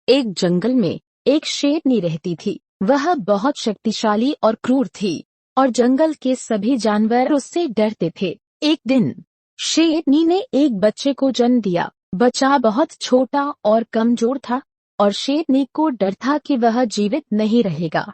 एक जंगल में एक शेरनी रहती थी। वह बहुत शक्तिशाली और क्रूर थी और जंगल के सभी जानवर उससे डरते थे। एक दिन शेरनी ने एक बच्चे को जन्म दिया। बच्चा बहुत छोटा और कमजोर था और शेरनी को डर था कि वह जीवित नहीं रहेगा।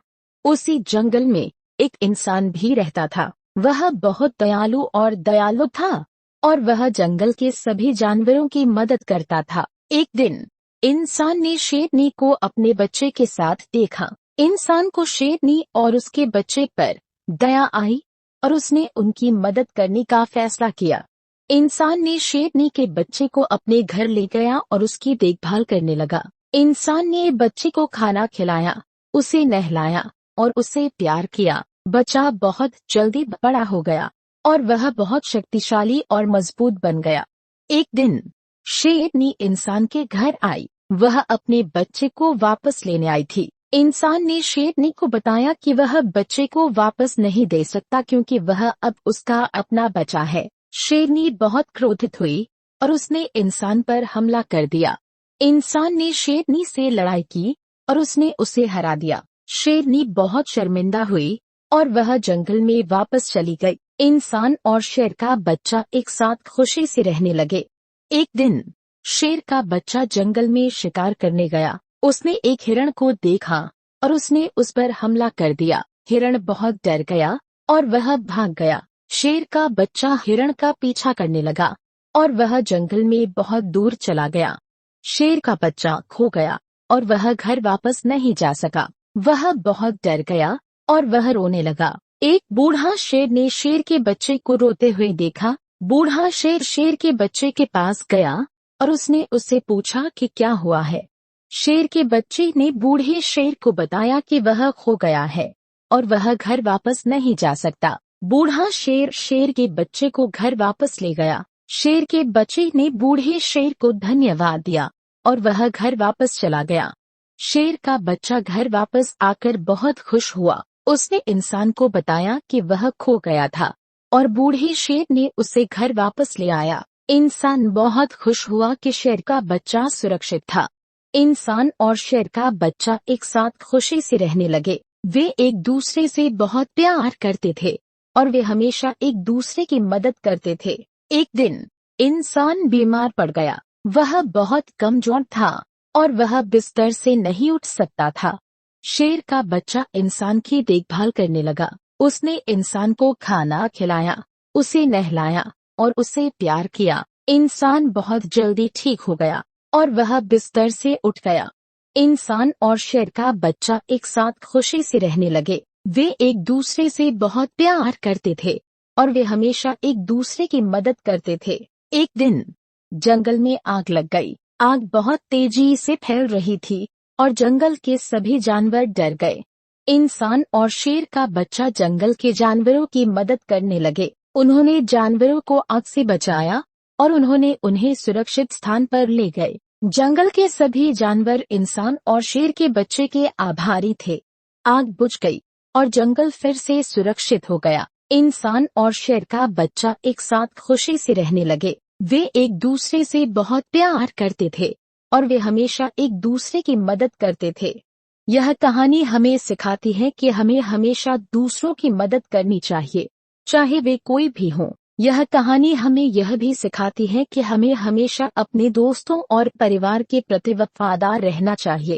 उसी जंगल में एक इंसान भी रहता था। वह बहुत दयालु था और वह जंगल के सभी जानवरों की मदद करता था। एक दिन इंसान ने शेरनी को अपने बच्चे के साथ देखा। इंसान को शेरनी और उसके बच्चे पर दया आई और उसने उनकी मदद करने का फैसला किया। इंसान ने शेरनी के बच्चे को अपने घर ले गया और उसकी देखभाल करने लगा। इंसान ने बच्चे को खाना खिलाया, उसे नहलाया और उसे प्यार किया। बच्चा बहुत जल्दी बड़ा हो गया और वह बहुत शक्तिशाली और मजबूत बन गया। एक दिन शेरनी इंसान के घर आई। वह अपने बच्चे को वापस लेने आई थी। इंसान ने शेरनी को बताया कि वह बच्चे को वापस नहीं दे सकता क्योंकि वह अब उसका अपना बच्चा है। शेरनी बहुत क्रोधित हुई और उसने इंसान पर हमला कर दिया। इंसान ने शेरनी से लड़ाई की और उसने उसे हरा दिया। शेरनी बहुत शर्मिंदा हुई और वह जंगल में वापस चली गई। इंसान और शेर का बच्चा एक साथ खुशी से रहने लगे। एक दिन शेर का बच्चा जंगल में शिकार करने गया। उसने एक हिरण को देखा और उसने उस पर हमला कर दिया। हिरण बहुत डर गया और वह भाग गया। शेर का बच्चा हिरण का पीछा करने लगा और वह जंगल में बहुत दूर चला गया। शेर का बच्चा खो गया और वह घर वापस नहीं जा सका। वह बहुत डर गया और वह रोने लगा। एक बूढ़ा शेर ने शेर के बच्चे को रोते हुए देखा। बूढ़ा शेर शेर के बच्चे के पास गया और उसने उससे पूछा कि क्या हुआ है। शेर के बच्चे ने बूढ़े शेर को बताया कि वह खो गया है और वह घर वापस नहीं जा सकता। बूढ़ा शेर शेर के बच्चे को घर वापस ले गया। शेर के बच्चे ने बूढ़े शेर को धन्यवाद दिया और वह घर वापस चला गया। शेर का बच्चा घर वापस आकर बहुत खुश हुआ। उसने इंसान को बताया कि वह खो गया था और बूढ़े शेर ने उसे घर वापस ले आया। इंसान बहुत खुश हुआ कि शेर का बच्चा सुरक्षित था। इंसान और शेर का बच्चा एक साथ खुशी से रहने लगे। वे एक दूसरे से बहुत प्यार करते थे और वे हमेशा एक दूसरे की मदद करते थे। एक दिन इंसान बीमार पड़ गया। वह बहुत कमजोर था और वह बिस्तर से नहीं उठ सकता था। शेर का बच्चा इंसान की देखभाल करने लगा। उसने इंसान को खाना खिलाया, उसे नहलाया और उसे प्यार किया। इंसान बहुत जल्दी ठीक हो गया और वह बिस्तर से उठ गया। इंसान और शेर का बच्चा एक साथ खुशी से रहने लगे। वे एक दूसरे से बहुत प्यार करते थे और वे हमेशा एक दूसरे की मदद करते थे। एक दिन जंगल में आग लग गई। आग बहुत तेजी से फैल रही थी और जंगल के सभी जानवर डर गए। इंसान और शेर का बच्चा जंगल के जानवरों की मदद करने लगे। उन्होंने जानवरों को आग से बचाया और उन्होंने उन्हें सुरक्षित स्थान पर ले गए। जंगल के सभी जानवर इंसान और शेर के बच्चे के आभारी थे। आग बुझ गई और जंगल फिर से सुरक्षित हो गया। इंसान और शेर का बच्चा एक साथ खुशी से रहने लगे। वे एक दूसरे से बहुत प्यार करते थे और वे हमेशा एक दूसरे की मदद करते थे। यह कहानी हमें सिखाती है कि हमें हमेशा दूसरों की मदद करनी चाहिए, चाहे वे कोई भी हों। यह कहानी हमें यह भी सिखाती है कि हमें हमेशा अपने दोस्तों और परिवार के प्रति वफादार रहना चाहिए।